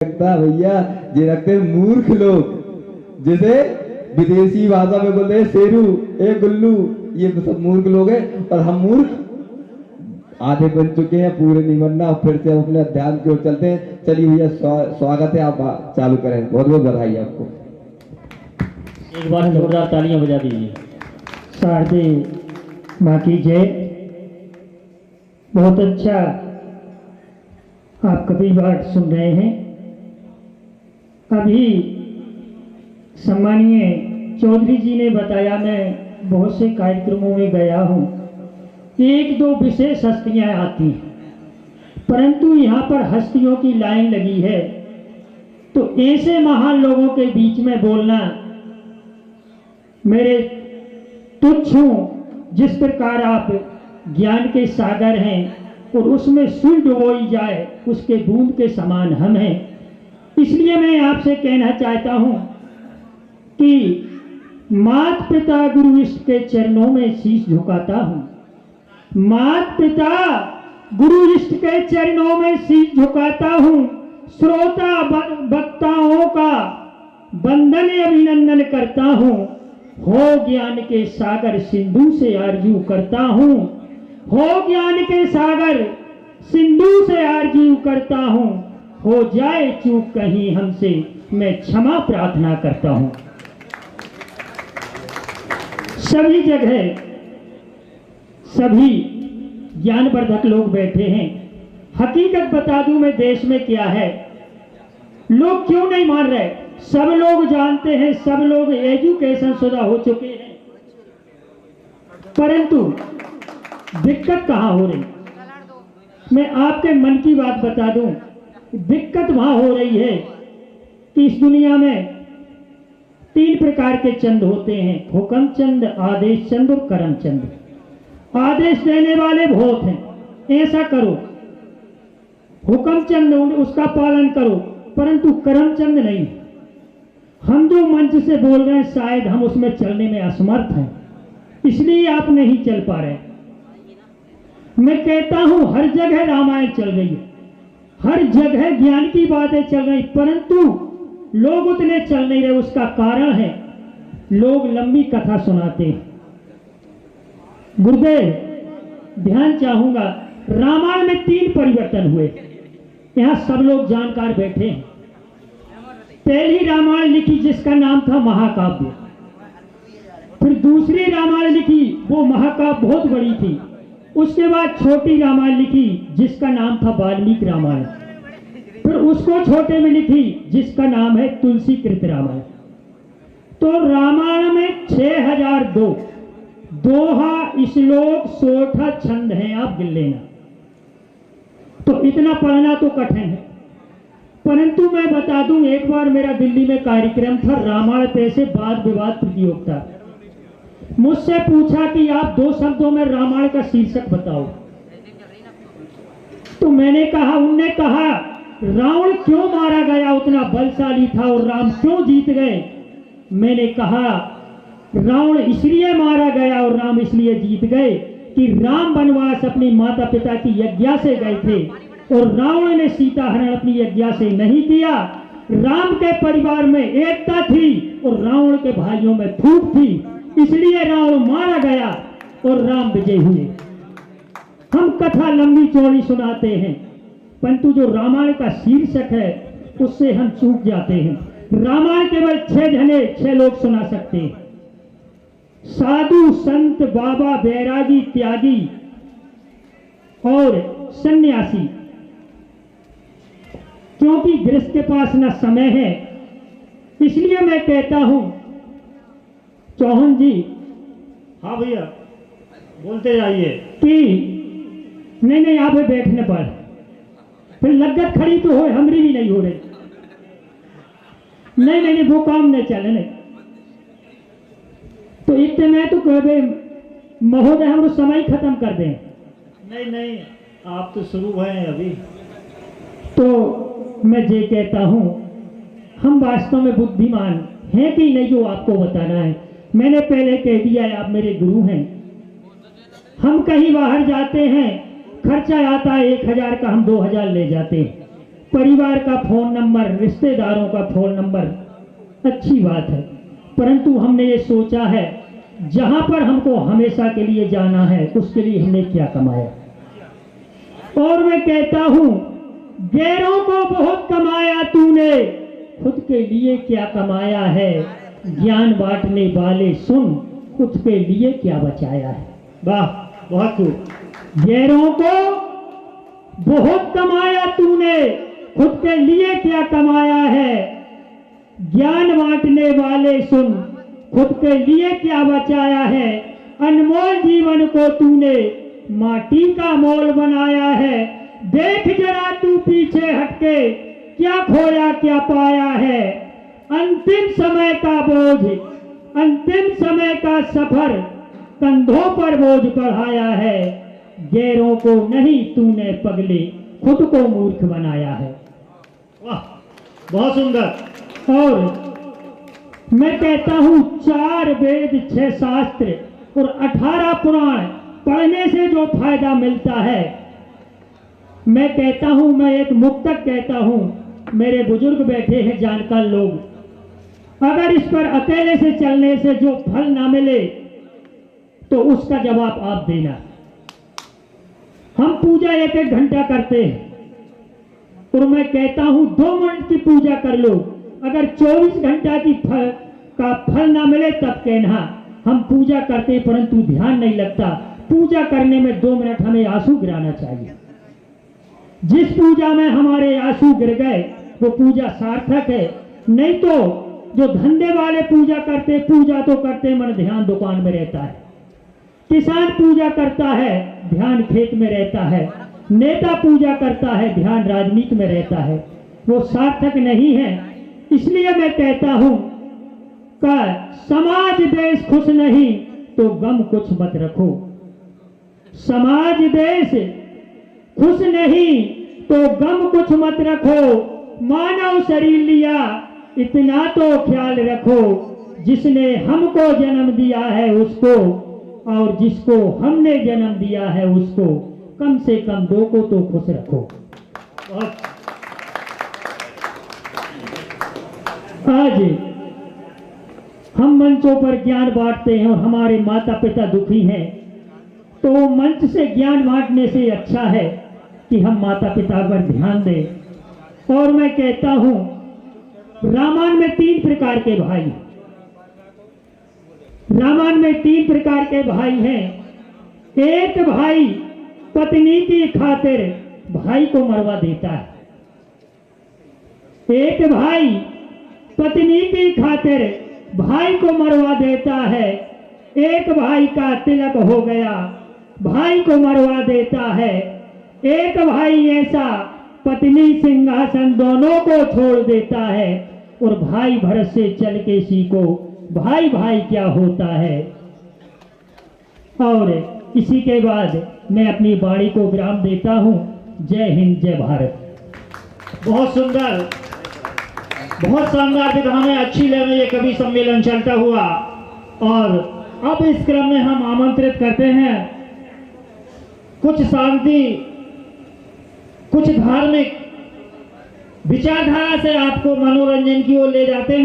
रखता भैया, ये रखते मूर्ख लोग, जैसे विदेशी भाषा में बोलते हैं शेरू, ए गुल्लू, ये सब मूर्ख लोग हैं। और हम मूर्ख आधे बन चुके हैं, पूरे नहीं बनना। फिर से हम अपने ध्यान की ओर चलते हैं। चलिए भैया, स्वागत है, आप चालू करें। बहुत बहुत बधाई आपको। एक बार जोरदार तालियां बजा दीजिए। शारदे माँ की जय। बहुत अच्छा आप कबीर पाठ सुन रहे हैं। अभी सम्मानीय चौधरी जी ने बताया, मैं बहुत से कार्यक्रमों में गया हूँ, एक दो विशेष हस्तियाँ आती हैं, परंतु यहाँ पर हस्तियों की लाइन लगी है। तो ऐसे महान लोगों के बीच में बोलना मेरे तुच्छ हूँ। जिस प्रकार आप ज्ञान के सागर हैं और उसमें सुई डुबोई जाए, उसके बूंद के समान हम हैं। इसलिए मैं आपसे कहना चाहता हूँ कि मात पिता गुरु इष्ट के चरणों में शीश झुकाता हूँ। मात पिता गुरु इष्ट के चरणों में शीश झुकाता हूँ। श्रोता वक्ताओं का वंदन अभिनंदन करता हूँ। हो ज्ञान के सागर सिंधु से आरजू करता हूँ। हो ज्ञान के सागर सिंधु से आरजू करता हूँ। हो जाए चूक कहीं हमसे, मैं क्षमा प्रार्थना करता हूँ। सभी जगह सभी ज्ञानवर्धक लोग बैठे हैं। हकीकत बता दूं मैं, देश में क्या है, लोग क्यों नहीं मान रहे। सब लोग जानते हैं, सब लोग एजुकेशन शुदा हो चुके हैं, परंतु दिक्कत कहाँ हो रही। मैं आपके मन की बात बता दूं, दिक्कत वहां हो रही है कि इस दुनिया में 3 प्रकार के चंद होते हैं, हुक्म चंद, आदेश चंद और कर्म चंद। आदेश देने वाले बहुत हैं, ऐसा करो, हुक्म चंद उसका पालन करो, परंतु कर्म चंद नहीं। हम जो मंच से बोल रहे हैं, शायद हम उसमें चलने में असमर्थ हैं, इसलिए आप नहीं चल पा रहे। मैं कहता हूं हर जगह रामायण चल रही है, हर जगह ज्ञान की बातें चल रही, परंतु लोग उतने चल नहीं रहे। उसका कारण है लोग लंबी कथा सुनाते हैं। गुरुदेव ध्यान चाहूंगा, रामायण में 3 परिवर्तन हुए। यहां सब लोग जानकार बैठे हैं। पहली रामायण लिखी जिसका नाम था महाकाव्य, फिर दूसरी रामायण लिखी, वो महाकाव्य बहुत बड़ी थी। उसके बाद छोटी रामायण लिखी जिसका नाम था वाल्मीकि रामायण, फिर उसको छोटे में लिखी जिसका नाम है तुलसीकृत रामायण। तो रामायण में 6002 दोहा, श्लोक, सोठा, छंद हैं, आप गिन लेना। तो इतना पढ़ना तो कठिन है, परंतु मैं बता दूं, एक बार मेरा दिल्ली में कार्यक्रम था, रामायण पे से वाद विवाद प्रतियोगिता। मुझसे पूछा कि आप 2 शब्दों में रामायण का शीर्षक बताओ। तो मैंने कहा, उनने कहा रावण क्यों मारा गया, उतना बलशाली था, और राम क्यों जीत गए। मैंने कहा रावण इसलिए मारा गया और राम इसलिए जीत गए कि राम वनवास अपनी माता पिता की यज्ञा से गए थे और रावण ने सीता हरण अपनी यज्ञा से नहीं किया। राम के परिवार में एकता थी और रावण के भाइयों में फूट थी, इसलिए रावण मारा गया और राम विजय हुए। हम कथा लंबी चौड़ी सुनाते हैं, परंतु जो रामायण का शीर्षक है उससे हम चूक जाते हैं। रामायण केवल 6 जने 6 लोग सुना सकते हैं, साधु, संत, बाबा, बैरागी, त्यागी और सन्यासी। क्योंकि गृहस्थ के पास न समय है, इसलिए मैं कहता हूं चौहान जी। हाँ भैया, बोलते जाइए। कि नहीं यहाँ पे बैठने पर फिर लगत खड़ी तो हो, हमरी भी नहीं हो रही। नहीं वो काम नहीं चले नहीं। तो इतने में तो कहे महोदय हम समय खत्म कर दें। नहीं, आप तो शुरू हैं अभी। तो मैं ये कहता हूं, हम वास्तव में बुद्धिमान हैं कि नहीं, जो आपको बताना है। मैंने पहले कह दिया है, आप मेरे गुरु हैं। हम कहीं बाहर जाते हैं, खर्चा आता है 1000 का, हम 2000 ले जाते हैं। परिवार का फोन नंबर, रिश्तेदारों का फोन नंबर, अच्छी बात है, परंतु हमने ये सोचा है जहां पर हमको हमेशा के लिए जाना है उसके लिए हमने क्या कमाया। और मैं कहता हूं, गैरों को बहुत कमाया तूने, खुद के लिए क्या कमाया है। ज्ञान बांटने वाले सुन, खुद के लिए क्या बचाया है। वाह, बहुत खूब। गैरों को बहुत कमाया तूने, खुद के लिए क्या कमाया है। ज्ञान बांटने वाले सुन, खुद के लिए क्या बचाया है। अनमोल जीवन को तूने माटी का मोल बनाया है। देख जरा तू पीछे हटके, क्या खोया क्या पाया है। अंतिम समय का बोझ, अंतिम समय का सफर, कंधों पर बोझ बढ़ाया है। गैरों को नहीं तूने पगले, खुद को मूर्ख बनाया है। वाह, बहुत सुंदर। और मैं कहता हूं, 4 वेद 6 शास्त्र और 18 पुराण पढ़ने से जो फायदा मिलता है, मैं कहता हूं, मैं एक मुक्तक कहता हूं, मेरे बुजुर्ग बैठे हैं जानकार लोग, अगर इस पर अकेले से चलने से जो फल ना मिले तो उसका जवाब आप देना। हम पूजा 1-1 घंटा करते हैं और मैं कहता हूं 2 मिनट की पूजा कर लो, अगर 24 घंटा की फल ना मिले तब कहना हम पूजा करते परंतु ध्यान नहीं लगता। पूजा करने में 2 मिनट हमें आंसू गिराना चाहिए। जिस पूजा में हमारे आंसू गिर गए वो पूजा सार्थक है। नहीं तो जो धंधे वाले पूजा करते, पूजा तो करते मन ध्यान दुकान में रहता है। किसान पूजा करता है, ध्यान खेत में रहता है। नेता पूजा करता है, ध्यान राजनीति में रहता है। वो सार्थक नहीं है। इसलिए मैं कहता हूं कि समाज देश खुश नहीं तो गम कुछ मत रखो। समाज देश खुश नहीं तो गम कुछ मत रखो। मानव शरीर लिया इतना तो ख्याल रखो, जिसने हमको जन्म दिया है उसको और जिसको हमने जन्म दिया है उसको कम से कम 2 को तो खुश रखो। आज हम मंचों पर ज्ञान बांटते हैं और हमारे माता पिता दुखी हैं, तो मंच से ज्ञान बांटने से अच्छा है कि हम माता पिता पर ध्यान दें। और मैं कहता हूं, रामायण में 3 प्रकार के भाई, रामायण में 3 प्रकार के भाई हैं। एक भाई पत्नी की खातिर भाई को मरवा देता है। एक भाई पत्नी की खातिर भाई को मरवा देता है। एक भाई का तिलक हो गया, भाई को मरवा देता है। एक भाई ऐसा पत्नी सिंहासन दोनों को छोड़ देता है और भाई भरत से चल के सीखो भाई भाई क्या होता है। और इसी के बाद मैं अपनी वाणी को विराम देता हूं। जय हिंद, जय भारत। बहुत सुंदर, बहुत शानदार विधा में अच्छी लय में ये कवि सम्मेलन चलता हुआ। और अब इस क्रम में हम आमंत्रित करते हैं कुछ शांति, कुछ धार्मिक विचारधारा से आपको मनोरंजन की ओर ले जाते हैं।